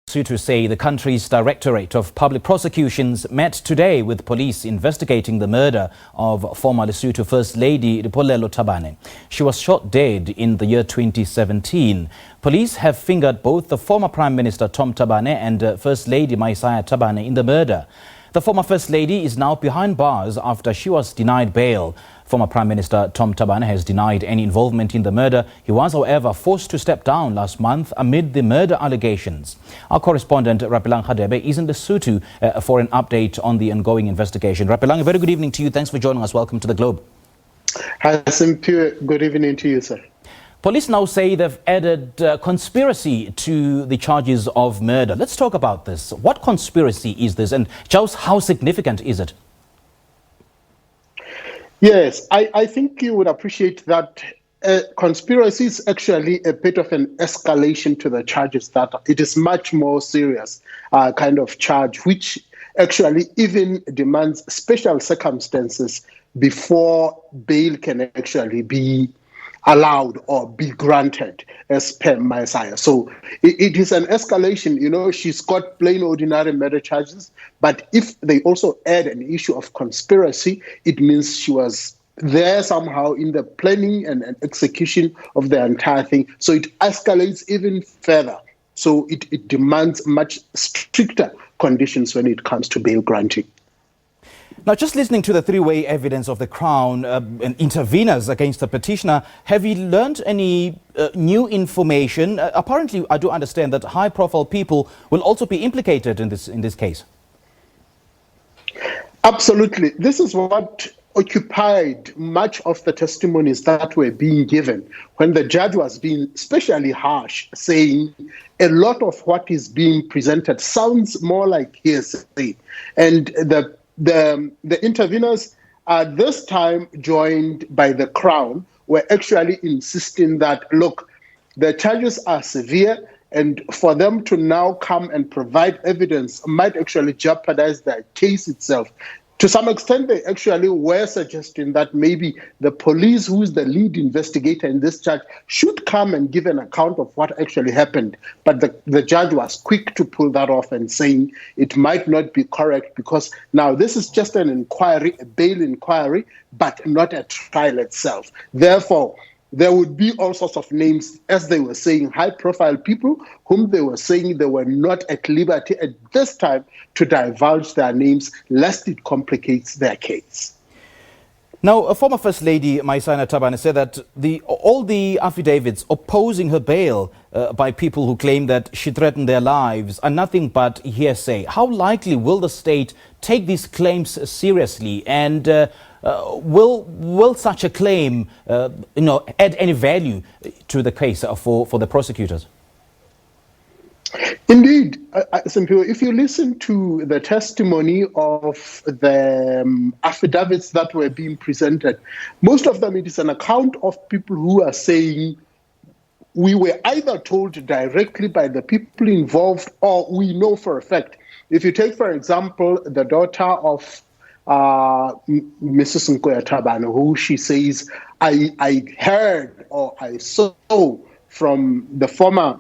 To say the country's Directorate of Public Prosecutions met today with police investigating the murder of former Lesotho First Lady Lipolelo Thabane. She was shot dead in the year 2017. Police have fingered both the former Prime Minister Thom Thabane and First Lady Maesaia Thabane in the murder. The former First Lady is now behind bars after she was denied bail. Former Prime Minister Thom Thabane has denied any involvement in the murder. He was, however, forced to step down last month amid the murder allegations. Our correspondent Rapelang Radebe is in Lesotho for an update on the ongoing investigation. Rapelang, a very good evening to you. Thanks for joining us. Welcome to the Globe. Hi, Simpiwe. Good evening to you, sir. Police now say they've added conspiracy to the charges of murder. Let's talk about this. What conspiracy is this, and just how significant is it? Yes, I think you would appreciate that conspiracy is actually a bit of an escalation to the charges, that it is much more serious kind of charge, which actually even demands special circumstances before bail can actually be allowed or be granted as per Maesaia. So it is an escalation. You know, she's got plain ordinary murder charges, but if they also add an issue of conspiracy, it means she was there somehow in the planning and execution of the entire thing. So it escalates even further. So it demands much stricter conditions when it comes to bail granting. Now, just listening to the three-way evidence of the Crown and interveners against the petitioner, have you learned any new information? Apparently, I do understand that high-profile people will also be implicated in this case. Absolutely. This is what occupied much of the testimonies that were being given when the judge was being especially harsh, saying a lot of what is being presented sounds more like hearsay. And the interveners, this time joined by the Crown, were actually insisting that, look, the charges are severe, and for them to now come and provide evidence might actually jeopardize the case itself. To some extent, they actually were suggesting that maybe the police, who is the lead investigator in this charge, should come and give an account of what actually happened. But the judge was quick to pull that off and saying it might not be correct because now this is just an inquiry, a bail inquiry, but not a trial itself. Therefore, there would be all sorts of names, as they were saying, high-profile people whom they were saying they were not at liberty at this time to divulge their names, lest it complicates their case. Now, a former First Lady, Maesaia Thabane, said that all the affidavits opposing her bail by people who claim that she threatened their lives are nothing but hearsay. How likely will the state take these claims seriously, and will such a claim add any value to the case for the prosecutors? Indeed, if you listen to the testimony of the affidavits that were being presented, most of them, it is an account of people who are saying we were either told directly by the people involved or we know for a fact. If you take, for example, the daughter of Mrs. Thabane, who she says, I heard or I saw from the former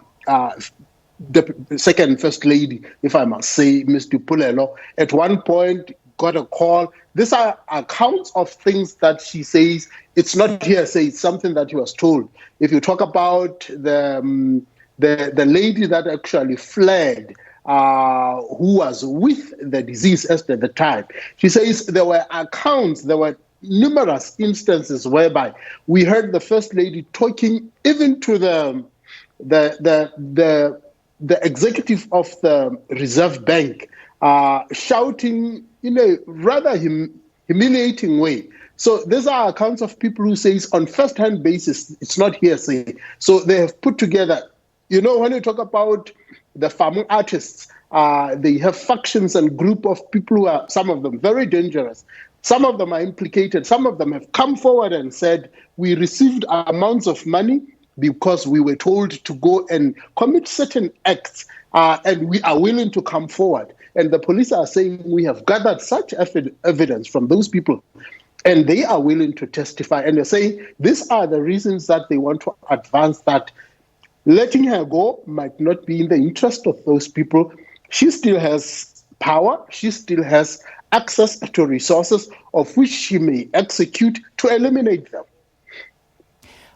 the second First Lady, if I must say, Ms. Lipolelo, at one point got a call. These are accounts of things that she says, it's not hearsay, it's something that he was told. If you talk about the lady that actually fled, who was with the deceased at the time, she says there were accounts, there were numerous instances whereby we heard the First Lady talking even to the executive of the Reserve Bank, shouting in a rather humiliating way. So these are accounts of people who say on first-hand basis, it's not hearsay. So they have put together, when you talk about the farming artists, they have factions and group of people who are, some of them, very dangerous. Some of them are implicated. Some of them have come forward and said, we received amounts of money because we were told to go and commit certain acts, and we are willing to come forward. And the police are saying we have gathered such evidence from those people, and they are willing to testify. And they're saying these are the reasons that they want to advance that letting her go might not be in the interest of those people. She still has power. She still has access to resources of which she may execute to eliminate them.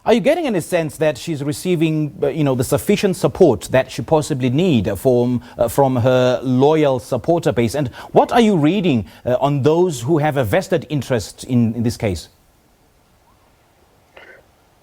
Are you getting any sense that she's receiving, the sufficient support that she possibly need from her loyal supporter base? And what are you reading on those who have a vested interest in this case?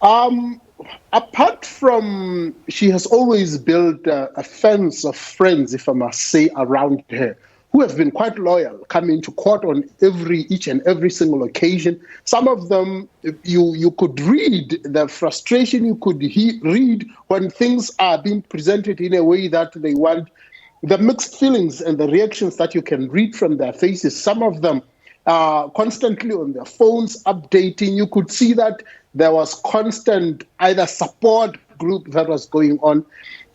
Apart from, she has always built a fence of friends, if I must say, around her, who have been quite loyal, coming to court on each and every single occasion. Some of them, you could read the frustration, you could read when things are being presented in a way that they want, the mixed feelings and the reactions that you can read from their faces. Some of them are constantly on their phones updating. You could see that there was constant either support group that was going on,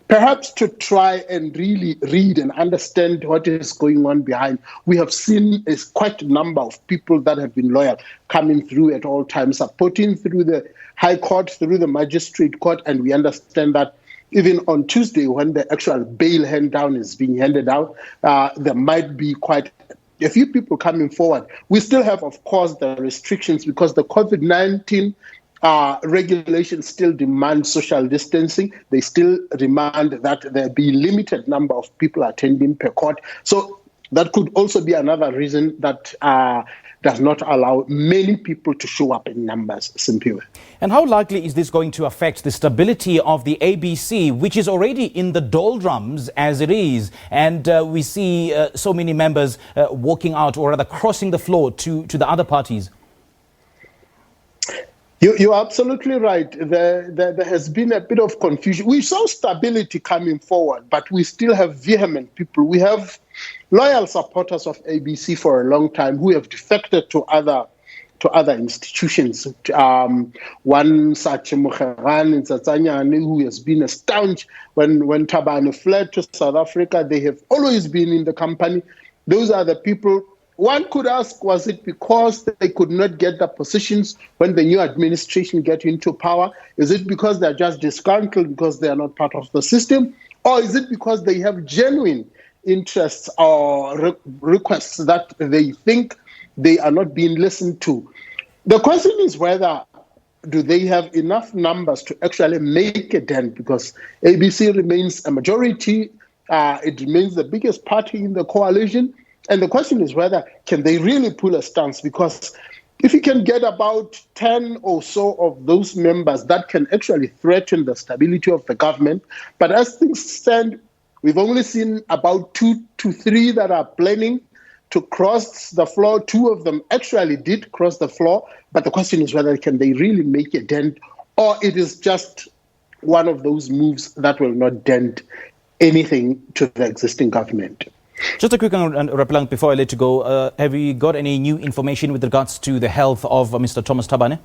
perhaps to try and really read and understand what is going on behind. We have seen quite a number of people that have been loyal coming through at all times, supporting through the High Court, through the Magistrate Court, and we understand that even on Tuesday, when the actual bail hand down is being handed out, there might be quite a few people coming forward. We still have, of course, the restrictions because the COVID-19 regulations still demand social distancing. They still demand that there be limited number of people attending per court. So that could also be another reason that does not allow many people to show up in numbers, Simpiwe. And how likely is this going to affect the stability of the ABC, which is already in the doldrums as it is? And we see so many members walking out, or rather crossing the floor to the other parties. You're absolutely right. There has been a bit of confusion. We saw stability coming forward, but we still have vehement people. We have loyal supporters of ABC for a long time who have defected to other institutions. One such, Mukherane in Tsatsanyane, who has been a staunch when Thabane fled to South Africa. They have always been in the company. Those are the people. One could ask, was it because they could not get the positions when the new administration get into power? Is it because they're just disgruntled because they are not part of the system? Or is it because they have genuine interests or requests that they think they are not being listened to? The question is whether do they have enough numbers to actually make a dent, because ABC remains a majority. It remains the biggest party in the coalition. And the question is whether can they really pull a stance, because if you can get about 10 or so of those members, that can actually threaten the stability of the government. But as things stand, we've only seen about 2 to 3 that are planning to cross the floor. 2 of them actually did cross the floor. But the question is whether can they really make a dent, or it is just one of those moves that will not dent anything to the existing government. Just a quick one, Rapelang, before I let you go. Have you got any new information with regards to the health of Mr. Thomas Thabane?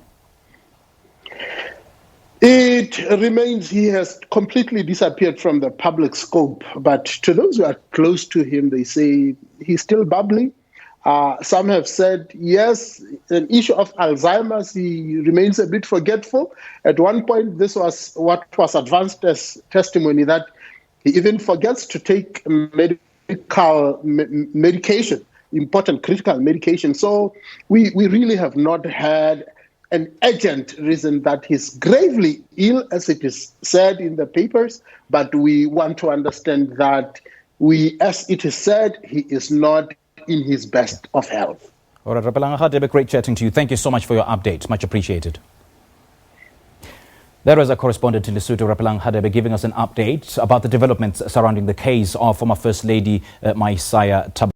It remains, he has completely disappeared from the public scope. But to those who are close to him, they say he's still bubbling. Some have said, yes, an issue of Alzheimer's, he remains a bit forgetful. At one point, this was what was advanced as testimony, that he even forgets to take medication, important critical medication. So we really have not had an urgent reason that he's gravely ill, as it is said in the papers, but we want to understand that as it is said, he is not in his best of health. All right, Rapelang Radebe, great chatting to you. Thank you so much for your update. Much appreciated. There was a correspondent in Lesotho, Rapelang Radebe, giving us an update about the developments surrounding the case of former First Lady Maesaia Thabane.